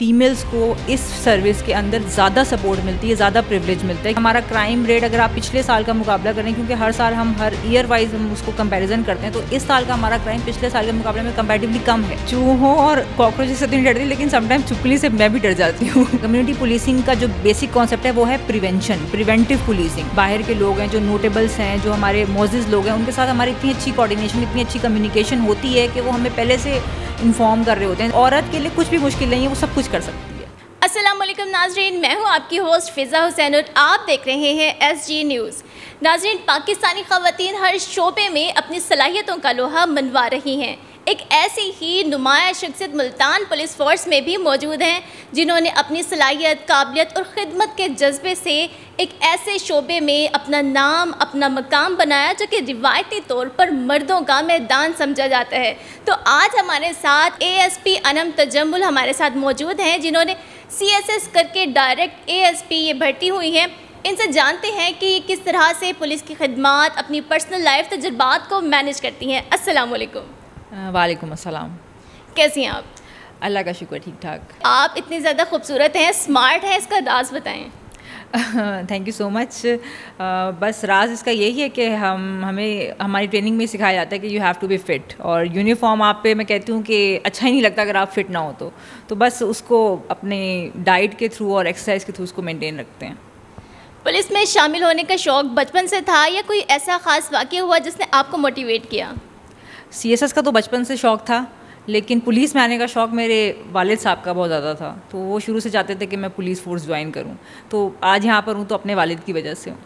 Females को इस service के अंदर ज़्यादा सपोर्ट मिलती है, ज़्यादा प्रिविलेज मिलता है। हमारा क्राइम रेट अगर आप पिछले साल का मुकाबला करें, क्योंकि हर साल हम हर ईयर वाइज हम उसको कंपैरिजन करते हैं, तो इस साल का हमारा क्राइम पिछले साल के मुकाबले में कंपैरेटिवली कम है। चूहों और कॉकरोचेस से तो नहीं डरती, लेकिन समटाइम चुपकली से मैं भी डर जाती हूँ। कम्युनिटी पुलिसिंग का जो बेसिक कॉन्सेप्ट है वो है प्रिवेंशन, प्रिवेंटिव पुलिसिंग। बाहर के लोग हैं, जो नोटेबल्स हैं, जो हमारे मोजिज लोग हैं, उनके साथ हमारी इतनी अच्छी कोऑर्डिनेशन, इतनी अच्छी कम्युनिकेशन होती है कि वो हमें पहले से इन्फॉर्म कर रहे होते हैं। औरत के लिए कुछ भी मुश्किल नहीं है, वो सब कुछ कर सकती है। अस्सलाम वालेकुम नाजरीन, मैं हूं आपकी होस्ट फ़िज़ा हुसैन और आप देख रहे हैं SG न्यूज़। नाजरीन, पाकिस्तानी ख़वातीन हर शोबे में अपनी सलाहियतों का लोहा मनवा रही हैं। एक ऐसी ही नुमाया शख्सियत मुल्तान पुलिस फ़ोर्स में भी मौजूद हैं, जिन्होंने अपनी सलाहियत, काबिलियत और ख़िदमत के जज्बे से एक ऐसे शोबे में अपना नाम, अपना मकाम बनाया जो कि रिवायती तौर पर मर्दों का मैदान समझा जाता है। तो आज हमारे साथ ASP अनम तजम्मुल हमारे साथ मौजूद हैं, जिन्होंने CSS करके डायरेक्ट ASP ये भर्ती हुई हैं। इनसे जानते हैं कि किस तरह से पुलिस की खिदमत, अपनी पर्सनल लाइफ तजुर्बात को मैनेज करती हैं। अस्सलाम वालेकुम। वालेकुम अस्सलाम। कैसी हैं आप? अल्लाह का शुक्र, ठीक ठाक। आप इतनी ज़्यादा खूबसूरत हैं, स्मार्ट हैं, इसका राज बताएं। Thank you so much. बस राज इसका यही है कि हमें हमारी ट्रेनिंग में सिखाया जाता है कि you have to be fit, और यूनिफॉर्म आप पे मैं कहती हूँ कि अच्छा ही नहीं लगता अगर आप फ़िट ना हो तो बस उसको अपने डाइट के थ्रू और एक्सरसाइज के थ्रू उसको मेंटेन रखते हैं। पुलिस में शामिल होने का शौक़ बचपन से था या कोई ऐसा ख़ास वाक़या हुआ जिसने आपको मोटिवेट किया? CSS का तो बचपन से शौक़ था, लेकिन पुलिस में आने का शौक़ मेरे वालिद साहब का बहुत ज़्यादा था। तो वो शुरू से चाहते थे कि मैं पुलिस फ़ोर्स ज्वाइन करूं, तो आज यहाँ पर हूँ तो अपने वालिद की वजह से हूँ।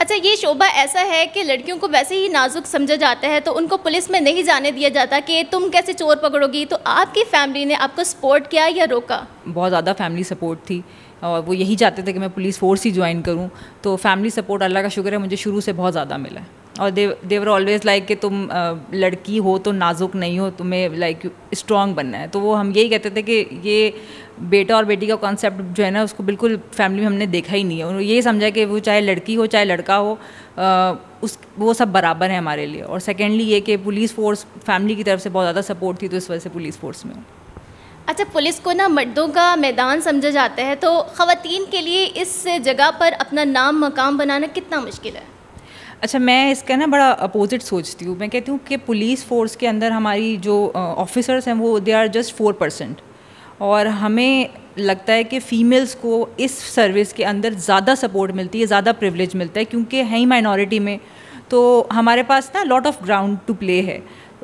अच्छा, ये शोबा ऐसा है कि लड़कियों को वैसे ही नाजुक समझा जाता है, तो उनको पुलिस में नहीं जाने दिया जाता कि तुम कैसे चोर पकड़ोगी। तो आपकी फैमिली ने आपको सपोर्ट किया या रोका? बहुत ज़्यादा फैमिली सपोर्ट थी, और वो यही चाहते थे कि मैं पुलिस फ़ोर्स ही ज्वाइन करूँ। तो फैमिली सपोर्ट अल्लाह का शुक्र है मुझे शुरू से बहुत ज़्यादा मिला है। और देवर ऑलवेज़ लाइक कि तुम लड़की हो तो नाजुक नहीं हो, तुम्हें लाइक स्ट्रॉन्ग बनना है। तो वो हम यही कहते थे कि ये बेटा और बेटी का कॉन्सेप्ट जो है ना, उसको बिल्कुल फैमिली में हमने देखा ही नहीं है। उन्होंने यही समझा कि वो चाहे लड़की हो चाहे लड़का हो, वो सब बराबर है हमारे लिए। और सेकेंडली ये कि पुलिस फ़ोर्स फैमिली की तरफ से बहुत ज़्यादा सपोर्ट थी, तो इस वजह से पुलिस फ़ोर्स में हूँ। अच्छा, पुलिस को ना मर्दों का मैदान समझा जाता है, तो ख़वातीन के लिए इस जगह पर अपना नाम मकाम बनाना कितना मुश्किल है? अच्छा, मैं इसका ना बड़ा अपोजिट सोचती हूँ। मैं कहती हूँ कि पुलिस फ़ोर्स के अंदर हमारी जो ऑफिसर्स हैं वो दे आर जस्ट 4%, और हमें लगता है कि फ़ीमेल्स को इस सर्विस के अंदर ज़्यादा सपोर्ट मिलती है, ज़्यादा प्रिविलेज मिलता है, क्योंकि है ही माइनॉरिटी में। तो हमारे पास ना lot of ground to play है,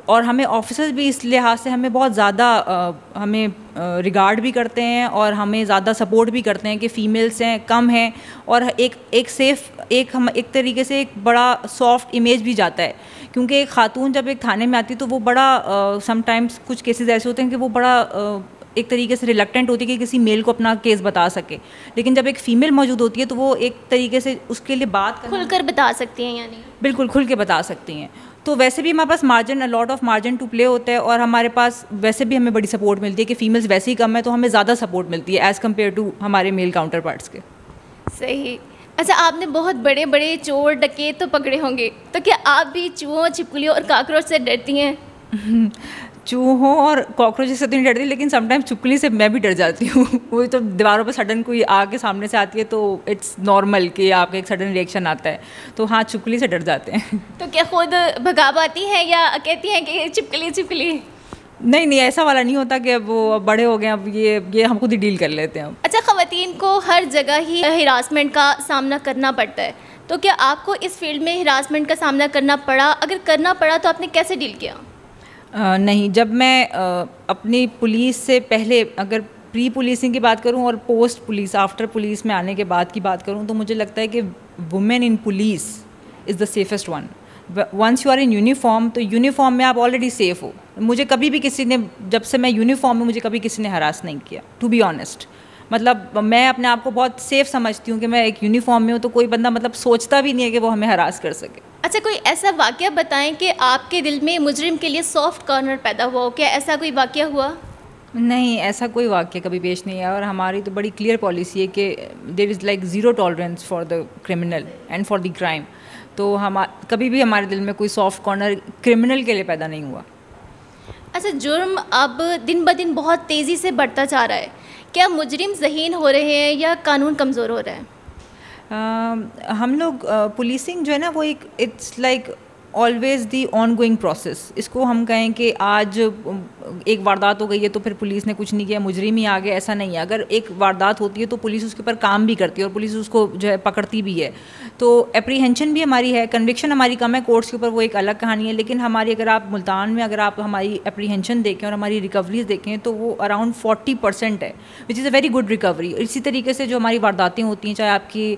और हमें ऑफिसर्स भी इस लिहाज से हमें बहुत ज़्यादा हमें रिगार्ड भी करते हैं, और हमें ज़्यादा सपोर्ट भी करते हैं कि फ़ीमेल्स हैं, कम हैं, और एक सेफ़ एक तरीके से एक बड़ा सॉफ्ट इमेज भी जाता है। क्योंकि एक ख़ातून जब एक थाने में आती है तो वो बड़ा समटाइम्स कुछ केसेस ऐसे होते हैं कि वो बड़ा एक तरीके से रिलक्टेंट होती है कि किसी मेल को अपना केस बता सके, लेकिन जब एक फ़ीमेल मौजूद होती है तो वो एक तरीके से उसके लिए बात खुलकर बता सकती हैं, यानी बिल्कुल खुल के बता सकती हैं। तो वैसे भी हमारे पास margin, lot of margin to play होता है, और हमारे पास वैसे भी हमें बड़ी सपोर्ट मिलती है कि फ़ीमेल्स वैसे ही कम है, तो हमें ज़्यादा सपोर्ट मिलती है एज़ कम्पेयर टू हमारे मेल काउंटर पार्ट्स के। सही। अच्छा, आपने बहुत बड़े बड़े चोर डकैत तो पकड़े होंगे, तो क्या आप भी चूहों, छिपकलियों और काकरोच से डरती हैं? चूहों और कॉकरोचेस से तो नहीं डरती, लेकिन समटाइम चुपकली से मैं भी डर जाती हूँ। वो तो दीवारों पर सडन कोई आके सामने से आती है तो इट्स नॉर्मल कि आपका एक सडन रिएक्शन आता है। तो हाँ, चुपकली से डर जाते हैं। तो क्या खुद भगा पाती हैं या कहती हैं कि छिपकली छिपकली? नहीं, ऐसा वाला नहीं होता कि वो बड़े हो गए, अब ये हम खुद ही डील कर लेते हैं। अच्छा, ख़वातीन को हर जगह ही हिरासमेंट का सामना करना पड़ता है, तो क्या आपको इस फील्ड में हिरासमेंट का सामना करना पड़ा? अगर करना पड़ा तो आपने कैसे डील किया? नहीं, जब मैं अपनी पुलिस से पहले, अगर प्री पुलिसिंग की बात करूं और पोस्ट पुलिस, आफ्टर पुलिस में आने के बाद की बात करूं, तो मुझे लगता है कि women in police is the safest one. Once you are in uniform, तो यूनिफॉर्म में आप ऑलरेडी सेफ़ हो। मुझे कभी भी किसी ने, जब से मैं यूनिफॉर्म में, मुझे कभी किसी ने हरास नहीं किया, टू बी ऑनेस्ट। मतलब मैं अपने आप को बहुत सेफ़ समझती हूँ कि मैं एक यूनिफॉर्म में हूँ, तो कोई बंदा मतलब सोचता भी नहीं है कि वो हमें हरास कर सके। अच्छा, कोई ऐसा वाक़या बताएं कि आपके दिल में मुजरिम के लिए सॉफ्ट कॉर्नर पैदा हुआ हो, क्या ऐसा कोई वाक़या हुआ? नहीं, ऐसा कोई वाक़या कभी पेश नहीं आया, और हमारी तो बड़ी क्लियर पॉलिसी है कि there is like zero tolerance for the criminal and for the crime. तो कभी भी हमारे दिल में कोई सॉफ्ट कॉर्नर क्रिमिनल के लिए पैदा नहीं हुआ। अच्छा, जुर्म अब दिन ब दिन बहुत तेज़ी से बढ़ता जा रहा है। क्या मुजरिम ज़हीन हो रहे हैं या कानून कमज़ोर हो रहा है? हम लोग पुलिसिंग जो है ना वो एक it's like always the on going process. इसको हम कहें कि आज एक वारदात हो गई है तो फिर पुलिस ने कुछ नहीं किया, मुजरिम ही आ गए, ऐसा नहीं है। अगर एक वारदात होती है तो पुलिस उसके ऊपर काम भी करती है और पुलिस उसको जो है पकड़ती भी है। तो एप्रीहेंशन भी हमारी है, कन्विक्शन हमारी कम है कोर्ट्स के ऊपर, वो एक अलग कहानी है। लेकिन हमारी अगर आप मुल्तान में अगर आप हमारी एप्रीहेंशन देखें और हमारी रिकवरीज देखें तो वो अराउंड 40% है, which is a very good recovery. इसी तरीके से जो हमारी वारदातें होती हैं, चाहे आपकी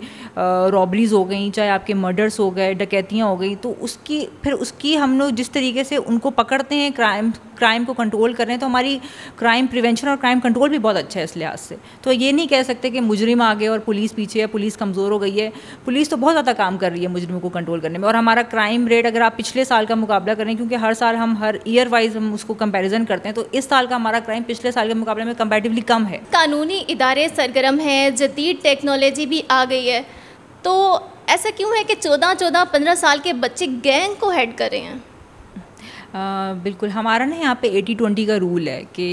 रॉबरीज हो गई, चाहे आपके मर्डर्स हो गए, डकैतियाँ हो गई, तो उसकी हम लोग जिस तरीके से उनको पकड़ते हैं, क्राइम को कंट्रोल कर रहे हैं, तो हमारी क्राइम प्रिवेंशन और क्राइम कंट्रोल भी बहुत अच्छा है इस लिहाज से। तो ये नहीं कह सकते कि मुजरिम आ गए और पुलिस पीछे है, पुलिस कमज़ोर हो गई है। पुलिस तो बहुत ज़्यादा काम कर रही है मुजरिमों को कंट्रोल करने में। और हमारा क्राइम रेट अगर आप पिछले साल का मुकाबला करें, क्योंकि हर ईयर वाइज हम उसको कंपेरिजन करते हैं, तो इस साल का हमारा क्राइम पिछले साल के मुकाबले में कंपैरेटिवली कम है। कानूनी इदारे सरगर्म हैं, जदीद टेक्नोलॉजी भी आ गई है, तो ऐसा क्यों है कि 14-15 साल के बच्चे गैंग को हेड कर रहे हैं? बिल्कुल, हमारा ना यहाँ पे 80-20 का रूल है कि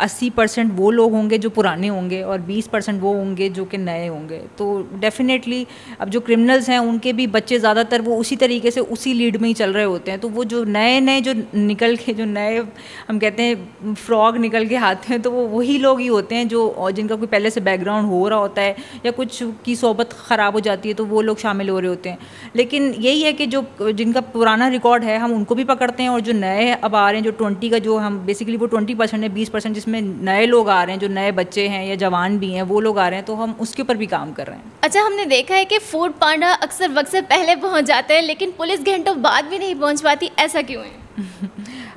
80% वो लोग होंगे जो पुराने होंगे और 20% वो होंगे जो कि नए होंगे। तो डेफिनेटली अब जो क्रिमिनल्स हैं उनके भी बच्चे ज़्यादातर वो उसी तरीके से उसी लीड में ही चल रहे होते हैं। तो वो जो नए जो निकल के, जो नए हम कहते हैं फ्रॉग निकल के आते हैं, तो वो वही लोग ही होते हैं जो जिनका कोई पहले से बैकग्राउंड हो रहा होता है या कुछ की सोबत ख़राब हो जाती है, तो वो लोग शामिल हो रहे होते हैं। लेकिन यही है कि जो जिनका पुराना रिकॉर्ड है हम उनको भी पकड़ते हैं, और जो नए अब आ रहे हैं, जो 20 का जो हम बेसिकली वो 20% है, 20% जिसमें नए लोग आ रहे हैं, जो नए बच्चे हैं या जवान भी हैं, वो लोग आ रहे हैं, तो हम उसके ऊपर भी काम कर रहे हैं। अच्छा, हमने देखा है कि फूड पांडा अक्सर वक्त से पहले पहुंच जाता है, लेकिन पुलिस घंटों बाद भी नहीं पहुंच पाती, ऐसा क्यों है?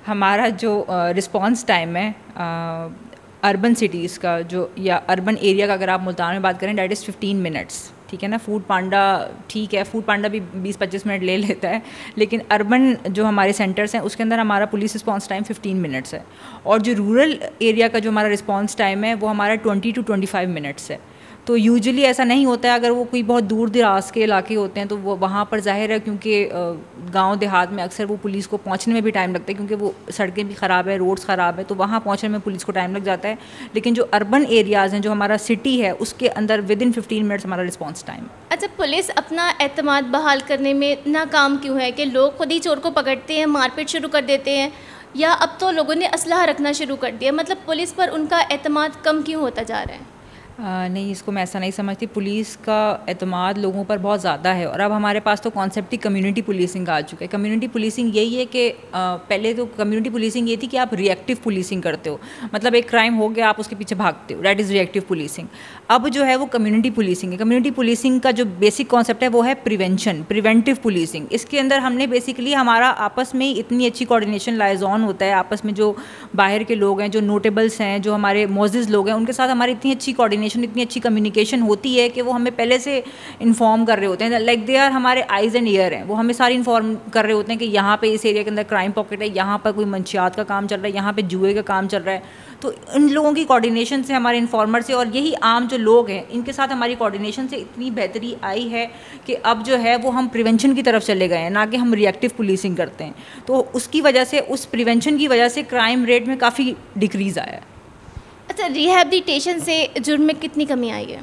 हमारा जो रिस्पांस टाइम है अर्बन सिटीज़ का जो या अर्बन एरिया का, अगर आप मुल्तान में बात करें, डैट इज़ 15 मिनट्स। ठीक है ना, फूड पांडा ठीक है, फूड पांडा भी 20-25 मिनट ले लेता है, लेकिन अर्बन जो हमारे सेंटर्स हैं उसके अंदर हमारा पुलिस रिस्पांस टाइम 15 मिनट्स है। और जो रूरल एरिया का जो हमारा रिस्पांस टाइम है वो हमारा 20 to 25 मिनट्स है। तो यूजुअली ऐसा नहीं होता है, अगर वो कोई बहुत दूर दराज के इलाके होते हैं तो वो वहाँ पर ज़ाहिर है, क्योंकि गांव देहात में अक्सर वो पुलिस को पहुँचने में भी टाइम लगता है, क्योंकि वो सड़कें भी ख़राब है, रोड्स ख़राब है, तो वहाँ पहुँचने में पुलिस को टाइम लग जाता है। लेकिन जो अर्बन एरियाज़ हैं, जो हमारा सिटी है, उसके अंदर विदिन 15 मिनट्स हमारा रिस्पॉन्स टाइम। अच्छा, पुलिस अपना एतमाद बहाल करने में नाकाम क्यों है कि लोग खुद ही चोर को पकड़ते हैं, मारपीट शुरू कर देते हैं, या अब तो लोगों ने असलहा रखना शुरू कर दिया? मतलब पुलिस पर उनका एतमाद कम क्यों होता जा रहा है? नहीं, इसको मैं ऐसा नहीं समझती। पुलिस का एतमाद लोगों पर बहुत ज़्यादा है, और अब हमारे पास तो कॉन्सेप्ट ही कम्युनिटी पुलिसिंग आ चुका है। कम्युनिटी पुलिसिंग यही है कि पहले तो कम्युनिटी पुलिसिंग ये थी कि आप रिएक्टिव पुलिसिंग करते हो, मतलब एक क्राइम हो गया आप उसके पीछे भागते हो, दैट इज़ रिएक्टिव पुलिसिंग। अब जो है वो कम्युनिटी पुलिसिंग है। कम्युनिटी पुलिसिंग का जो बेसिक कॉन्सेप्ट है वो है प्रिवेंशन, प्रिवेंटिव पुलिसिंग। इसके अंदर हमने बेसिकली हमारा आपस में इतनी अच्छी कोऑर्डिनेशन लाइज ऑन होता है, आपस में जो बाहर के लोग हैं, जो नोटेबल्स हैं, जो हमारे मोजिज़ लोग हैं, उनके साथ हमारी इतनी अच्छी कोऑर्डिनेशन, इतनी अच्छी कम्युनिकेशन होती है कि वो हमें पहले से इन्फॉर्म कर रहे होते हैं, लाइक दे आर हमारे आइज़ एंड ईयर हैं। वो हमें सारी इन्फॉर्म कर रहे होते हैं कि यहाँ पे इस एरिया के अंदर क्राइम पॉकेट है, यहाँ पर कोई मंशियात का काम चल रहा है, यहाँ पे जुए का काम चल रहा है। तो इन लोगों की कोऑर्डिनेशन से, हमारे इन्फॉर्मर से, और यही आम जो लोग हैं इनके साथ हमारी कोऑर्डिनेशन से इतनी बेहतरी आई है कि अब जो है वो हम प्रिवेंशन की तरफ चले गए हैं, ना कि हम रिएक्टिव पुलिसिंग करते हैं। तो उसकी वजह से, उस प्रिवेंशन की वजह से क्राइम रेट में काफ़ी डिक्रीज़ आया है। अच्छा, रिहैबिलिटेशन से जुर्म में कितनी कमी आई है?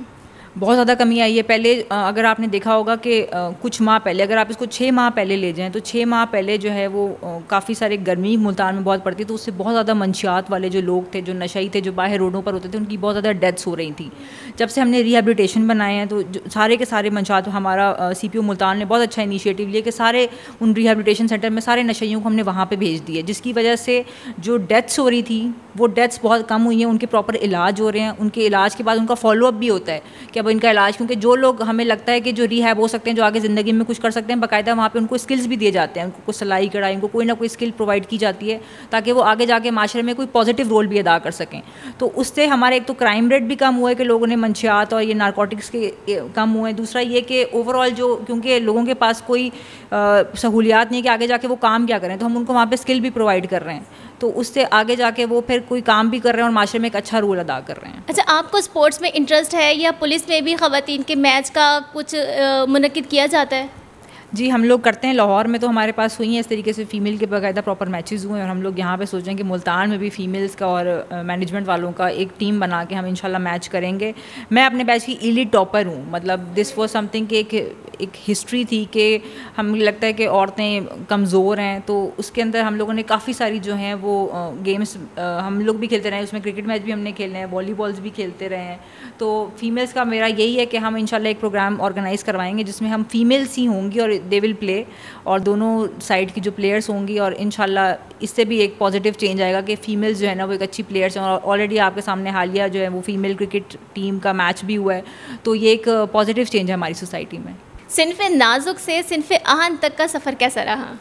बहुत ज़्यादा कमी आई है। पहले अगर आपने देखा होगा कि कुछ माह पहले, अगर आप इसको 6 माह पहले ले जाएं, तो 6 माह पहले जो है वो काफ़ी सारे गर्मी मुल्तान में बहुत पड़ती, तो उससे बहुत ज़्यादा मंशियात वाले जो लोग थे, जो नशई थे, जो बाहर रोडों पर होते थे, उनकी बहुत ज़्यादा डेथ्स हो रही थी। जब से हमने रिहैबिलिटेशन बनाए हैं तो सारे के सारे मंशियात, हमारा CPO मुल्तान ने बहुत अच्छा इनिशिएटिव लिया कि सारे उन रिहैबिलिटेशन सेंटर में सारे नशइयों को हमने वहाँ पर भेज दिए, जिसकी वजह से जो डेथ्स हो रही थी वो डेथ्स बहुत कम हुई हैं। उनके प्रॉपर इलाज हो रहे हैं, उनके इलाज के बाद उनका फॉलोअप भी होता है कि अब इनका इलाज, क्योंकि जो लोग हमें लगता है कि जो रिहैब हो सकते हैं, जो आगे ज़िंदगी में कुछ कर सकते हैं, बाकायदा वहाँ पे उनको स्किल्स भी दिए जाते हैं, उनको कुछ सिलाई कढ़ाई, उनको कोई ना कोई स्किल प्रोवाइड की जाती है ताकि वो आगे जाके माशरे में कोई पॉजिटिव रोल भी अदा कर सकें। तो उससे हमारे एक तो क्राइम रेट भी कम हुआ है कि लोगों ने मंशियात और ये नारकोटिक्स के कम हुए हैं। दूसरा ये कि ओवरऑल जो, क्योंकि लोगों के पास कोई सहूलियात नहीं कि आगे जाके वो काम क्या करें, तो हम उनको वहाँ पर स्किल भी प्रोवाइड कर रहे हैं, तो उससे आगे जाके वो फिर कोई काम भी कर रहे हैं और माशरे में एक अच्छा रोल अदा कर रहे हैं। अच्छा, आपको स्पोर्ट्स में इंटरेस्ट है या पुलिस में भी ख़वातीन के मैच का कुछ मुनक्किद किया जाता है? जी, हम लोग करते हैं। लाहौर में तो हमारे पास हुई हैं इस तरीके से फ़ीमेल के बाकायदा प्रॉपर मैचेस हुए हैं, और हम लोग यहाँ पे सोच रहे हैं कि मुल्तान में भी फ़ीमेल्स का और मैनेजमेंट वालों का एक टीम बना के हम इंशाल्लाह मैच करेंगे। मैं अपने बैच की एलीट टॉपर हूँ, मतलब दिस वाज समथिंग कि एक हिस्ट्री थी कि हमें लगता है कि औरतें कमज़ोर हैं, तो उसके अंदर हम लोगों ने काफ़ी सारी जो हैं वो गेम्स हम लोग भी खेलते रहे हैं। उसमें क्रिकेट मैच भी हमने खेले हैं, वॉलीबॉल्स भी खेलते रहे हैं। तो फीमेल्स का मेरा यही है कि हम इंशाल्लाह एक प्रोग्राम ऑर्गेनाइज़ करवाएंगे जिसमें हम फीमेल्स ही होंगी और दे विल प्ले, और दोनों साइड की जो प्लेयर्स होंगी, और इंशाल्लाह इससे भी एक पॉजिटिव चेंज आएगा कि फ़ीमेल्स जो है ना वो एक अच्छी प्लेयर्स हैं। और ऑलरेडी आपके सामने हालिया जो है वो फीमेल क्रिकेट टीम का मैच भी हुआ है, तो ये एक पॉजिटिव चेंज है हमारी सोसाइटी में। सिन्फ़ नाजुक से सिन्फ़ आहन तक का सफ़र कैसा रहा?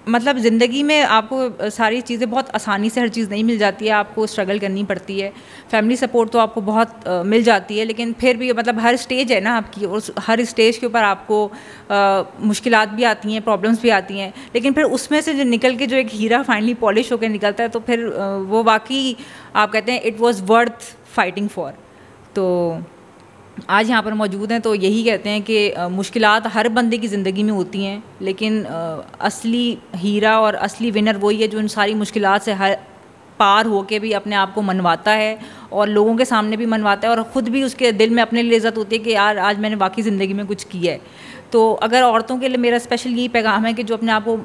मतलब ज़िंदगी में आपको सारी चीज़ें बहुत आसानी से हर चीज़ नहीं मिल जाती है, आपको स्ट्रगल करनी पड़ती है। फैमिली सपोर्ट तो आपको बहुत मिल जाती है, लेकिन फिर भी मतलब हर स्टेज है ना आपकी, उस हर स्टेज के ऊपर आपको मुश्किलात भी आती हैं, प्रॉब्लम्स भी आती हैं, लेकिन फिर उसमें से जो निकल के जो एक हीरा फाइनली पॉलिश होकर निकलता है, तो फिर वो वाकई आप कहते हैं it was worth fighting for. तो आज यहाँ पर मौजूद हैं तो यही कहते हैं कि मुश्किलात हर बंदे की ज़िंदगी में होती हैं, लेकिन असली हीरा और असली विनर वही है जो इन सारी मुश्किलात से हर पार होके भी अपने आप को मनवाता है, और लोगों के सामने भी मनवाता है, और ख़ुद भी उसके दिल में अपने लिए इज़्ज़त होती है कि यार आज मैंने वाकई ज़िंदगी में कुछ किया है। तो अगर औरतों के लिए मेरा स्पेशल यही पैगाम है कि जो अपने आप को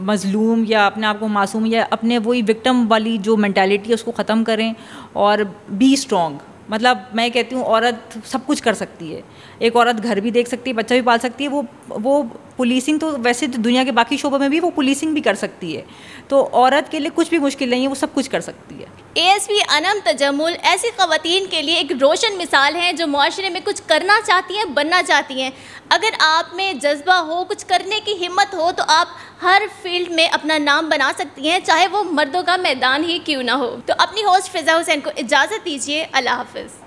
मज़लूम या अपने आप को मासूम या अपने वही विक्टिम वाली जो मेंटालिटी है उसको ख़त्म करें, और बी स्ट्रॉन्ग। मतलब मैं कहती हूँ औरत सब कुछ कर सकती है। एक औरत घर भी देख सकती है, बच्चा भी पाल सकती है, वो पुलिसिंग तो वैसे तो दुनिया के बाकी शोबों में भी वो पुलिसिंग भी कर सकती है। तो औरत के लिए कुछ भी मुश्किल नहीं है, वो सब कुछ कर सकती है। ASP अनम तजम्मुल ऐसी ख़वातीन के लिए एक रोशन मिसाल हैं जो माशरे में कुछ करना चाहती हैं, बनना चाहती हैं। अगर आप में जज्बा हो, कुछ करने की हिम्मत हो, तो आप हर फील्ड में अपना नाम बना सकती हैं, चाहे वो मर्दों का मैदान ही क्यों ना हो। तो अपनी होस्ट फ़िज़ा हुसैन को इजाज़त दीजिए। अल्लाह हाफ़िज़।